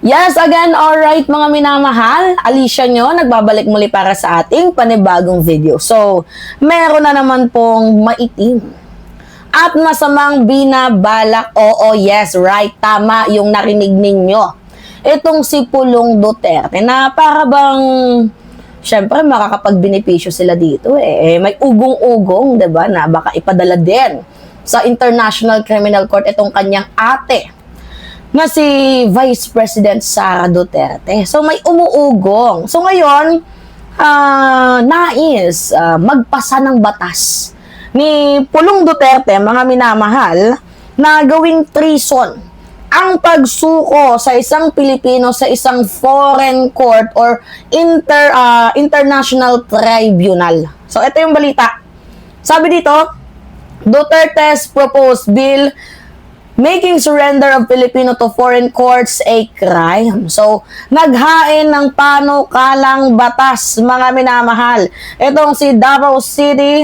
Yes, again, alright mga minamahal, Alicia nyo, nagbabalik muli para sa ating panibagong video. So, meron na naman pong maitim at masamang binabalak. Oo, yes, right, tama yung narinig ninyo. Itong si Pulong Duterte na para bang, syempre makakapagbenepisyo sila dito may ugong-ugong, 'di ba, na baka ipadala din sa International Criminal Court itong kanyang ate na si Vice President Sara Duterte. So may umuugong. So ngayon, nais magpasa ng batas ni Pulong Duterte, mga minamahal, na gawing treason ang pagsuko sa isang Pilipino sa isang foreign court or international tribunal. So ito yung balita. Sabi dito, Duterte's proposed bill making surrender of Filipino to foreign courts a crime. So, naghain ng panukalang batas, mga minamahal. Itong si Davao City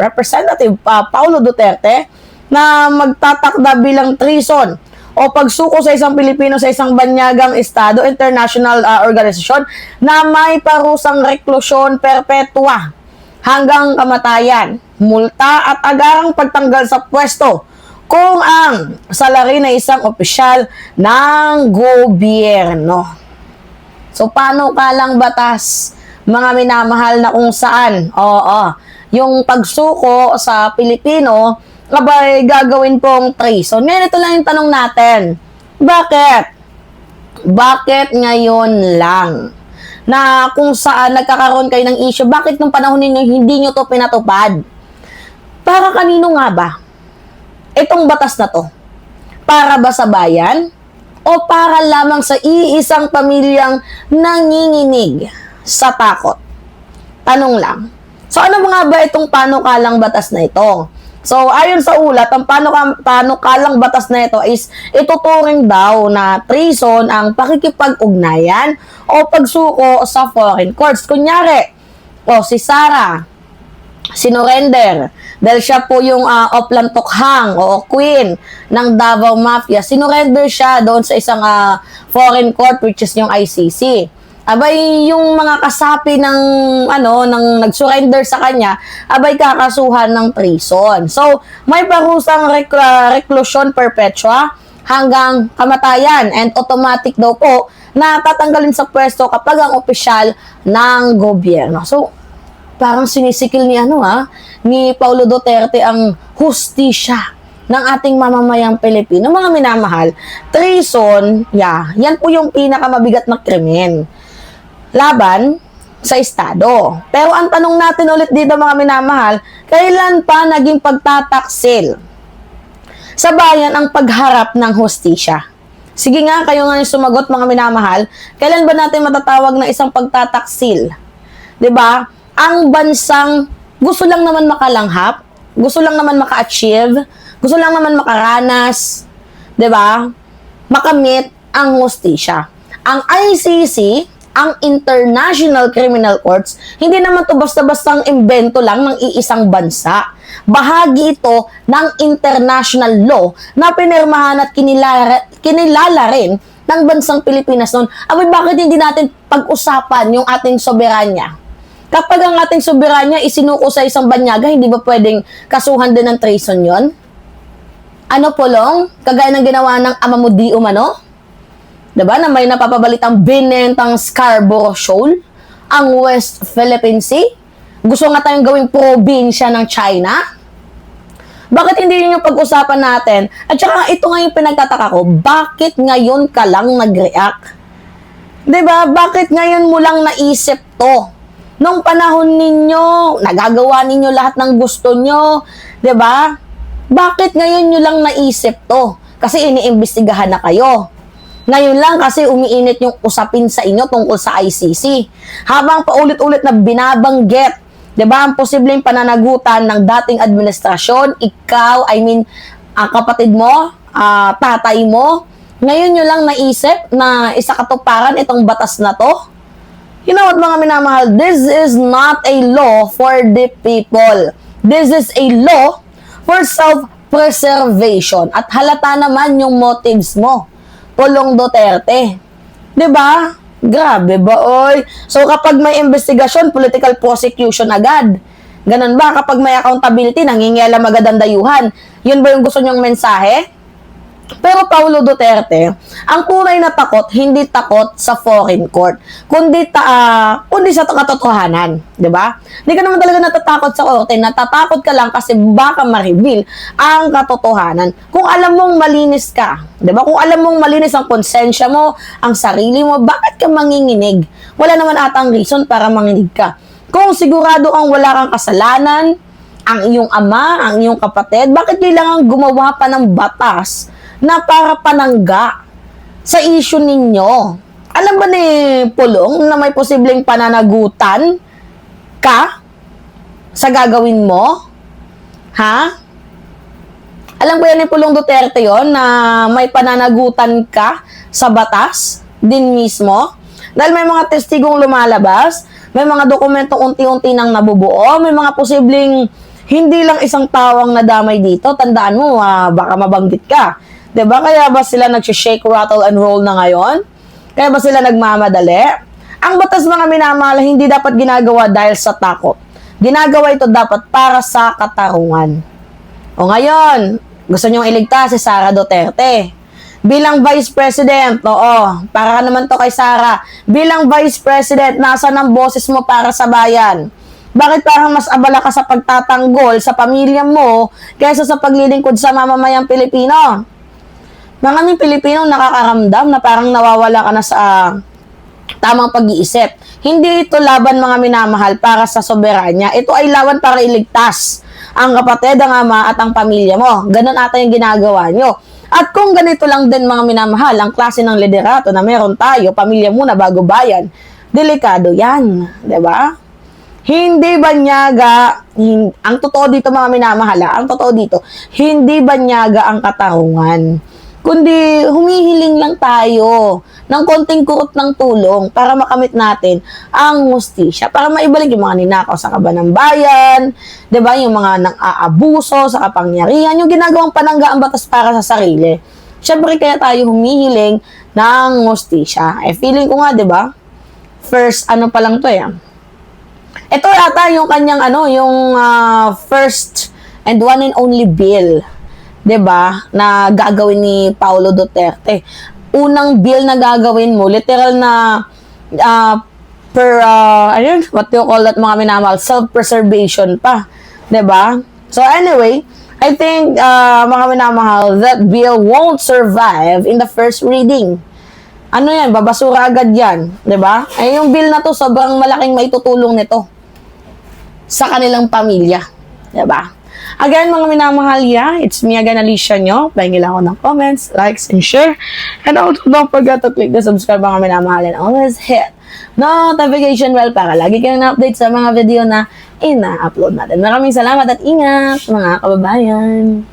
Representative Paulo Duterte na magtatakda bilang treason o pagsuko sa isang Pilipino sa isang banyagang estado, international organisasyon na may parusang reklusyon perpetua hanggang kamatayan, multa at agarang pagtanggal sa pwesto kung ang salary na isang opisyal ng gobyerno. So, paano kalang batas, mga minamahal, na kung saan, yung pagsuko sa Pilipino, abay gagawin pong treason. Ngayon, ito lang yung tanong natin. Bakit? Bakit ngayon lang? Na kung saan nagkakaroon kayo ng issue, bakit nung panahon ninyo hindi nyo to pinatupad? Para kanino nga ba itong batas na to? Para ba sa bayan? O para lamang sa iisang pamilyang nanginginig sa takot? Tanong lang. So ano nga ba itong panukalang batas na ito? So ayon sa ulat, ang panukalang batas na ito is ituturing daw na treason ang pakikipag-ugnayan o pagsuko sa foreign courts. Kunyari, si Sara sinurrender dahil siya po yung Oplantokhang o queen ng Davao Mafia. Sinurrender siya doon sa isang foreign court which is yung ICC. Abay yung mga kasapi ng nag-surrender sa kanya, abay kakasuhan ng treason. So may parusang reclusion perpetua hanggang kamatayan, and automatic daw po na tatanggalin sa pwesto kapag ang opisyal ng gobyerno. So parang sinisikil ni Paulo Duterte ang hustisya ng ating mamamayang Pilipino. Mga minamahal, treason, yan po yung pinakamabigat na krimen laban sa Estado. Pero ang tanong natin ulit dito, mga minamahal, kailan pa naging pagtataksil sa bayan ang pagharap ng hustisya? Sige nga, kayo nga yung sumagot, mga minamahal, kailan ba natin matatawag na isang pagtataksil? 'Di ba? Ang bansang gusto lang naman makalanghap, gusto lang naman maka-achieve, gusto lang naman makaranas, 'di ba? Makamit ang hustisya. Ang ICC, ang International Criminal Courts, hindi naman to basta-bastang imbento lang ng iisang bansa. Bahagi ito ng international law na pinirmahan at kinilala rin ng bansang Pilipinas noon. Abay, bakit hindi natin pag-usapan yung ating soberanya? Kapag ang ating soberanya isinuko sa isang banyaga, hindi ba pwedeng kasuhan din ng treason yon? Ano, Pulong? Kagaya ng ginawa ng ama mo di umano? Diba? Na may napapabalitang binentang Scarborough Shoal, ang West Philippine Sea. Gusto nga tayong gawing probinsya ng China. Bakit hindi yun yung pag-usapan natin? At saka ito nga yung pinagtataka ko, bakit ngayon ka lang nag-react? Diba? Bakit ngayon mo lang naisip to? Nung panahon ninyo, nagagawa ninyo lahat ng gusto nyo, 'di ba? Bakit ngayon nyo lang naisip to? Kasi iniimbestigahan na kayo. Ngayon lang kasi umiinit yung usapin sa inyo tungkol sa ICC. Habang paulit-ulit na binabanggit, 'di ba, ang posibleng pananagutan ng dating administrasyon, ikaw, ang kapatid mo, tatay mo, ngayon nyo lang naisip na isakatuparan itong batas na to? You know what, mga minamahal, this is not a law for the people. This is a law for self-preservation. At halata naman yung motives mo. Pulong Duterte. 'Di ba? Grabe ba, oy? So, kapag may investigasyon, political prosecution agad. Ganun ba? Kapag may accountability, nangingialam agad ang dayuhan. Yun ba yung gusto niyong mensahe? Pero Paulo Duterte, ang tunay na takot, hindi takot sa foreign court, kundi sa katotohanan, 'di ba? Hindi ka naman talaga natatakot sa korte, natatakot ka lang kasi baka ma-reveal ang katotohanan. Kung alam mong malinis ka, 'di ba? Kung alam mong malinis ang konsensya mo, ang sarili mo, bakit ka manginginig? Wala naman atang reason para manginig ka. Kung sigurado kang wala kang kasalanan, ang iyong ama, ang iyong kapatid, bakit kailangan gumawa pa ng batas na para panangga sa issue ninyo? Alam ba ni Pulong na may posibleng pananagutan ka sa gagawin mo? Ha? Alam ba yan ni Pulong Duterte yon na may pananagutan ka sa batas din mismo? Dahil may mga testigong lumalabas, may mga dokumentong unti-unti nang nabubuo, may mga posibleng hindi lang isang tawang nadamay dito. Tandaan mo, baka mabanggit ka. 'Di ba? Kaya ba sila nag-shake, rattle, and roll na ngayon? Kaya ba sila nagmamadali? Ang batas, mga minamahal, hindi dapat ginagawa dahil sa takot. Ginagawa ito dapat para sa katarungan. O ngayon, gusto niyong iligtas si Sara Duterte. Bilang Vice President, oo, para naman to kay Sara. Bilang Vice President, nasaan ang boses mo para sa bayan? Bakit parang mas abala ka sa pagtatanggol sa pamilya mo kaysa sa paglilingkod sa mamamayang Pilipino? Maraming Pilipino nakakaramdam na parang nawawala ka na sa tamang pag-iisip. Hindi ito laban, mga minamahal, para sa soberanya. Ito ay laban para iligtas ang kapatid, ang ama at ang pamilya mo. Ganun ata yung ginagawa nyo. At kung ganito lang din, mga minamahal, ang klase ng liderato na meron tayo, pamilya muna bago bayan, delikado yan. 'Di ba? Hindi banyaga, ang totoo dito, mga minamahal, ang totoo dito, hindi banyaga ang katarungan, kundi humihiling lang tayo ng konting kurot ng tulong para makamit natin ang hustisya, para maibalik yung mga ninakaw sa kaban ng bayan, 'di ba? Yung mga nang-aabuso sa kapangyarihan, yung ginagawang panangga ang batas para sa sarili. Syempre kaya tayo humihiling ng hustisya. Feeling ko nga, 'di ba? First pa lang 'to eh. Ito ata yung kanyang yung first and one and only bill, 'di ba, na gagawin ni Paulo Duterte. Unang bill na gagawin mo, literal na what do you call that, mga minamahal, self-preservation pa, 'di ba? So anyway, I think mga minamahal, that bill won't survive in the first reading. Ano yan, babasura agad yan, 'di ba? Ay yung bill na to, sobrang malaking maitutulong nito sa kanilang pamilya, 'di ba? Again, mga minamahal, it's me again, Alicia nyo. Pahingi lang ako ng comments, likes, and share. And also, don't forget to click the subscribe, mga minamahal, and always hit notification bell para lagi kayong na-update sa mga video na ina-upload natin. Maraming salamat at ingat, mga kababayan.